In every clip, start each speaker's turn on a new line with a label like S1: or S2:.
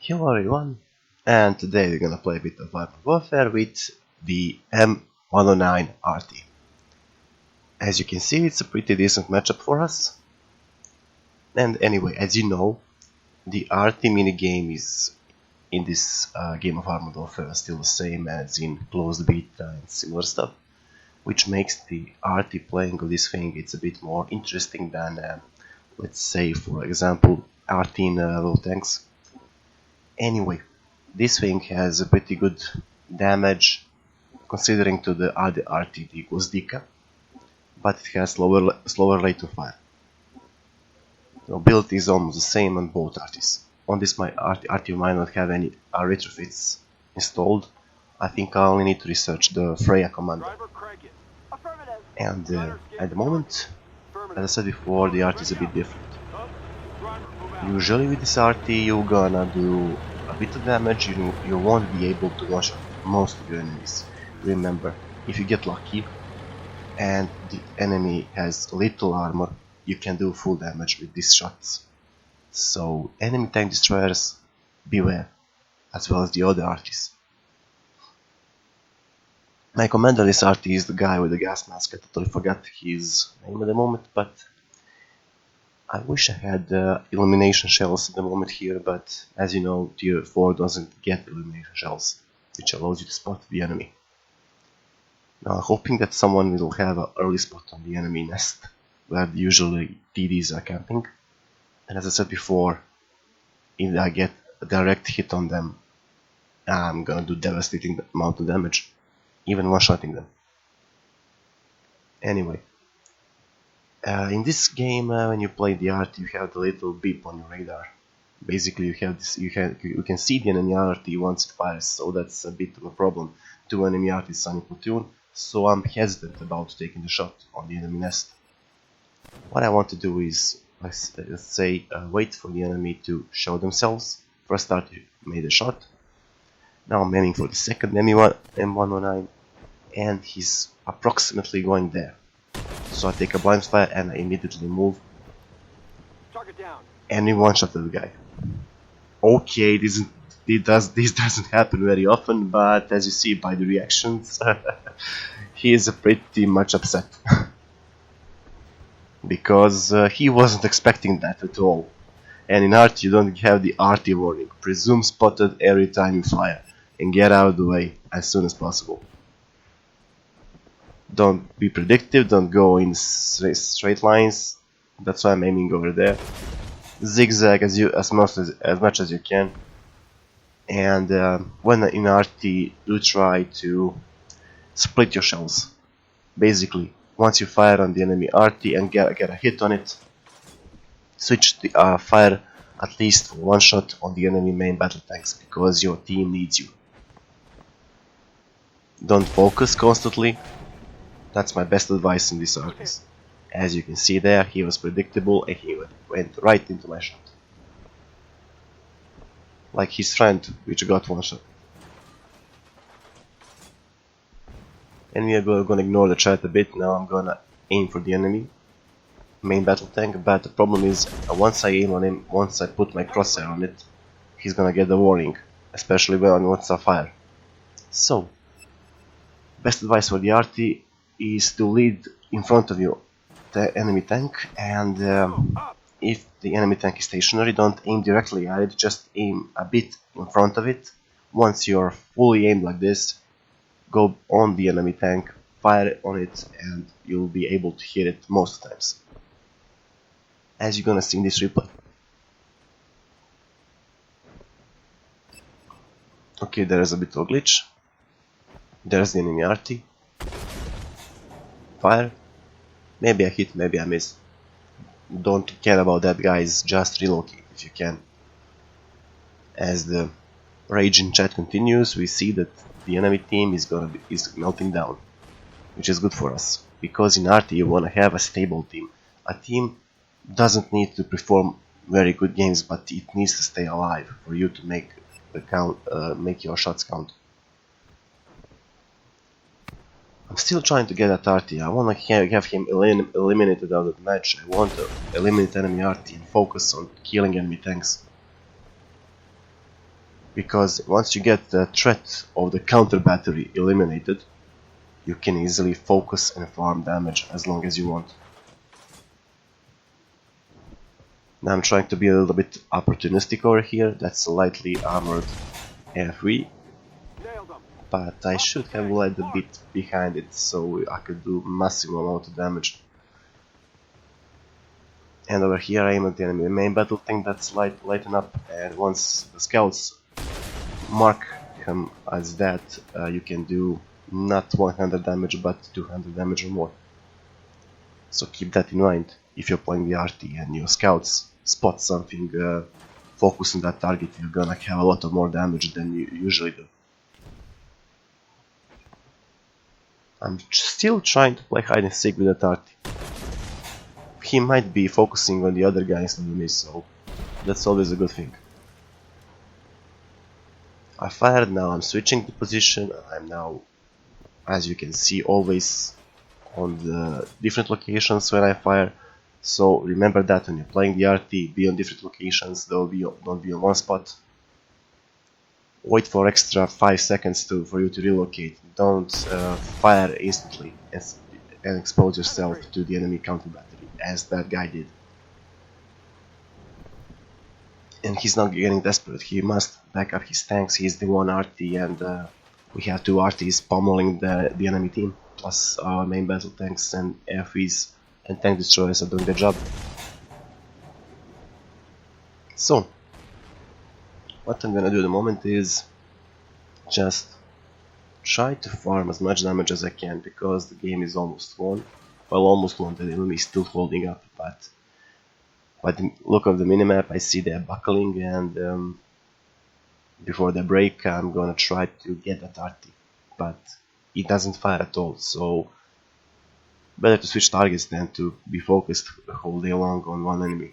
S1: Hello everyone, and today we're gonna play a bit of Modern Warfare with the M109 Arty. As you can see, it's a pretty decent matchup for us. And anyway, as you know, the Arty minigame is in this game of Armored Warfare still the same as in closed beta and similar stuff, which makes the Arty playing of this thing it's a bit more interesting than, let's say, for example, Arty in low tanks. Anyway, this thing has a pretty good damage considering to the other arty equals Dika, but it has slower rate of fire. The build is almost the same on both arties. On this my arty might not have any retrofits installed. I think I only need to research the Freya command. And at the moment, as I said before, the arty is a bit different. Usually with this arty you're gonna do a bit of damage, you won't be able to one-shot most of your enemies. Remember, if you get lucky and the enemy has little armor, you can do full damage with these shots. So enemy tank destroyers, beware, as well as the other arties. My commander this arty is the guy with the gas mask. I totally forgot his name at the moment, but I wish I had illumination shells at the moment here, but as you know, tier 4 doesn't get illumination shells, which allows you to spot the enemy. Now I'm hoping that someone will have an early spot on the enemy nest, where usually TDs are camping, and as I said before, if I get a direct hit on them, I'm gonna do devastating amount of damage, even one-shotting them. Anyway. In this game, when you play the arty, you have the little beep on your radar. Basically, you have this. You can see the enemy arty once it fires, so that's a bit of a problem. Two enemy arties on a platoon, so I'm hesitant about taking the shot on the enemy nest. What I want to do is, let's say, wait for the enemy to show themselves. First arty made a shot. Now I'm aiming for the second M109, and he's approximately going there. So I take a blind fire and I immediately move. And we one-shot the guy. Okay, this doesn't happen very often, but as you see by the reactions, he is pretty much upset. Because he wasn't expecting that at all. And in arty you don't have the arty warning. Presume spotted every time you fire. And get out of the way as soon as possible. Don't be predictive, don't go in straight lines. That's why I'm aiming over there. Zigzag as much as you can. And when in arty, do try to split your shells. Basically, once you fire on the enemy arty and get a hit on it, switch the fire at least for one shot on the enemy main battle tanks, because your team needs you. Don't focus constantly. That's my best advice in this artist. As you can see there, he was predictable and he went right into my shot. Like his friend, which got one shot. And we are gonna ignore the chat a bit. Now I'm gonna aim for the enemy main battle tank, but the problem is once I aim on him, once I put my crosshair on it, he's gonna get the warning, especially when once I fire. So, best advice for the arty is to lead in front of you the enemy tank, and if the enemy tank is stationary, don't aim directly at it, just aim a bit in front of it. Once you're fully aimed like this, go on the enemy tank, fire on it, and you'll be able to hit it most times, as you're gonna see in this replay. Okay, there is a bit of a glitch. There's the enemy arty. Fire. Maybe I hit, maybe I miss. Don't care about that, guys, just relocate if you can. As the rage in chat continues, we see that the enemy team is melting down, which is good for us, because in arty you wanna have a stable team. A team doesn't need to perform very good games, but it needs to stay alive for you to make your shots count. I'm still trying to get at arty. I want to have him eliminated out of the match. I want to eliminate enemy arty and focus on killing enemy tanks. because once you get the threat of the counter battery eliminated, you can easily focus and farm damage as long as you want. Now I'm trying to be a little bit opportunistic over here. That's a lightly armored AFV, but I should have led a bit behind it so I could do massive amount of damage. And over here I aim at the enemy main battle tank that's lighten up, and once the scouts mark him as that, you can do not 100 damage but 200 damage or more. So keep that in mind if you're playing the arty and your scouts spot something, focus on that target, you're gonna have a lot of more damage than you usually do. I'm still trying to play hide and seek with that arty. He might be focusing on the other guy instead of me, so that's always a good thing. I fired, now I'm switching the position. I'm now, as you can see, always on the different locations when I fire. So remember that when you're playing the arty, be on different locations, don't be on one spot. Wait for extra 5 seconds for you to relocate. Don't fire instantly and expose yourself to the enemy counter battery, as that guy did. And he's not getting desperate, he must back up his tanks, he's the one arty, and we have 2 arties pummeling the enemy team, plus our main battle tanks and AFVs and tank destroyers are doing their job. So, what I'm gonna do at the moment is just try to farm as much damage as I can, because the game is almost won. Well, almost won, the enemy is still holding up, but by the look of the minimap I see they're buckling, and before they break I'm gonna try to get that arty, but it doesn't fire at all, so better to switch targets than to be focused the whole day long on one enemy.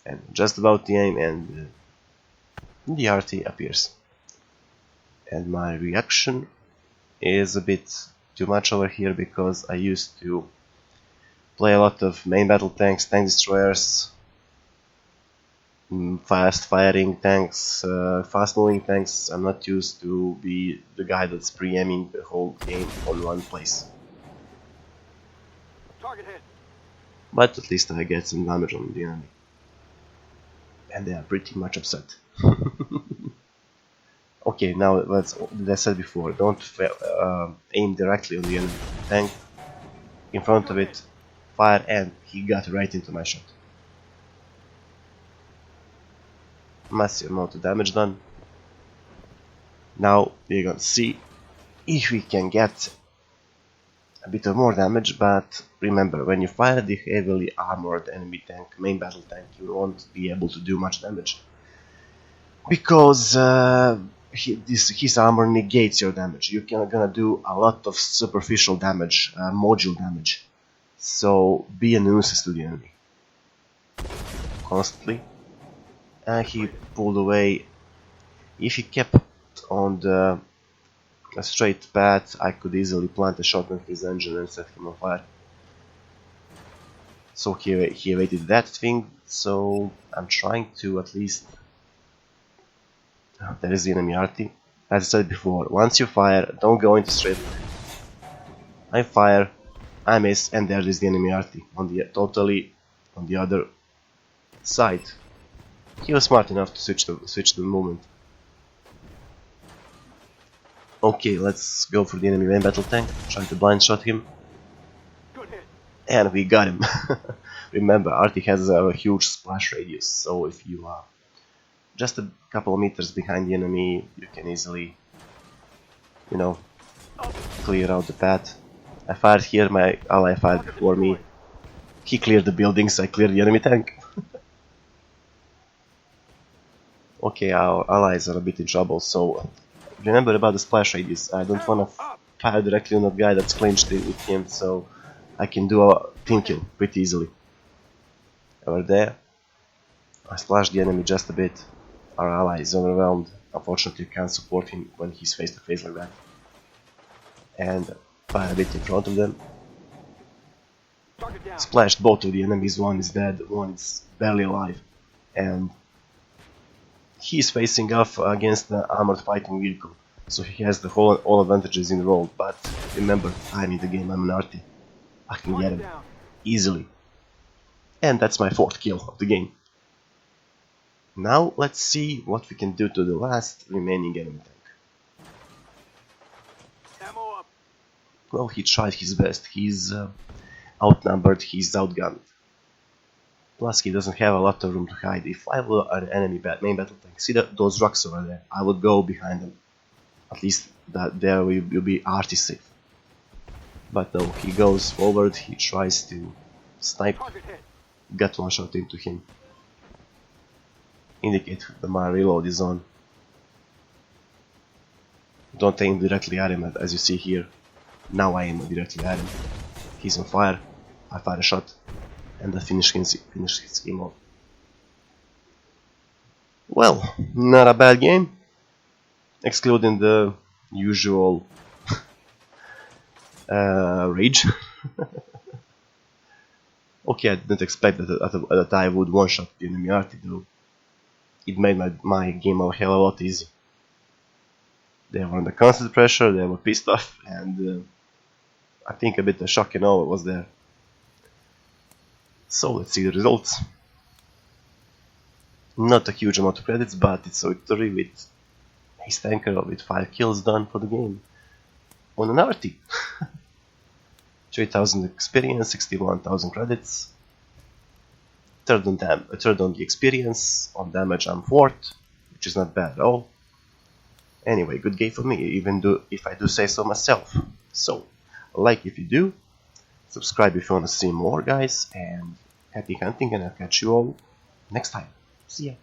S1: And just about the aim, and the arty appears. And my reaction is a bit too much over here, because I used to play a lot of main battle tanks, tank destroyers, fast firing tanks, fast moving tanks. I'm not used to be the guy that's pre-aiming the whole game on one place. But at least I get some damage on the enemy. And they are pretty much upset. Okay, now as I said before, don't aim directly on the enemy tank. In front of it, fire, and he got right into my shot. Massive amount of damage done. Now we're gonna see if we can get a bit of more damage, but remember, when you fire the heavily armored enemy tank, main battle tank, you won't be able to do much damage, because his armor negates your damage. You're gonna do a lot of superficial damage, module damage, so be a nuisance to the enemy constantly. And he pulled away. If he kept on a straight path, I could easily plant a shot on his engine and set him on fire. So he evaded that thing, so I'm trying to at least... There is the enemy arty. As I said before, once you fire, don't go into straight line. I fire, I miss, and there is the enemy arty, totally on the other side. He was smart enough to switch the movement. Okay, let's go for the enemy main battle tank, trying to blind shot him. And we got him. Remember, arty has a huge splash radius, so if you are just a couple of meters behind the enemy, you can easily, you know, clear out the path. I fired here, my ally fired before me. He cleared the buildings, I cleared the enemy tank. Okay, our allies are a bit in trouble, so remember about the splash radius. I don't want to fire directly on that guy that's clinched with him, so I can do a team kill pretty easily. Over there, I splashed the enemy just a bit. Our ally is overwhelmed. Unfortunately, I can't support him when he's face to face like that. And fire a bit in front of them. Splashed both of the enemies. One is dead, one is barely alive. And He's facing off against the armored fighting vehicle, so he has the all advantages in the world. But remember, I'm in the game, I'm an arty. I can get him easily. And that's my 4th kill of the game. Now let's see what we can do to the last remaining enemy tank. Well, he tried his best. He's outnumbered, he's outgunned. Plus he doesn't have a lot of room to hide. If I were an enemy main battle tank, see those rocks over there, I would go behind them. At least that there will be arty safe. But no, he goes forward, he tries to snipe. Got one shot into him. Indicate that my reload is on. Don't aim directly at him, as you see here. Now I aim directly at him. He's on fire. I fire a shot, and that finishes him off. Well, not a bad game, excluding the usual rage. Okay, I didn't expect that I would one-shot the enemy arty though. It made my game a hell of a lot easy. They were under constant pressure, they were pissed off, and I think a bit of shock and awe was there. So let's see the results. Not a huge amount of credits, but it's a victory with Ace Tanker with 5 kills done for the game. On an arty. 3000 experience, 61,000 credits. Third on the experience. On damage I'm 4th, which is not bad at all. Anyway, good game for me, even if I do say so myself. So, like if you do, subscribe if you want to see more, guys, and happy hunting, and I'll catch you all next time. See ya.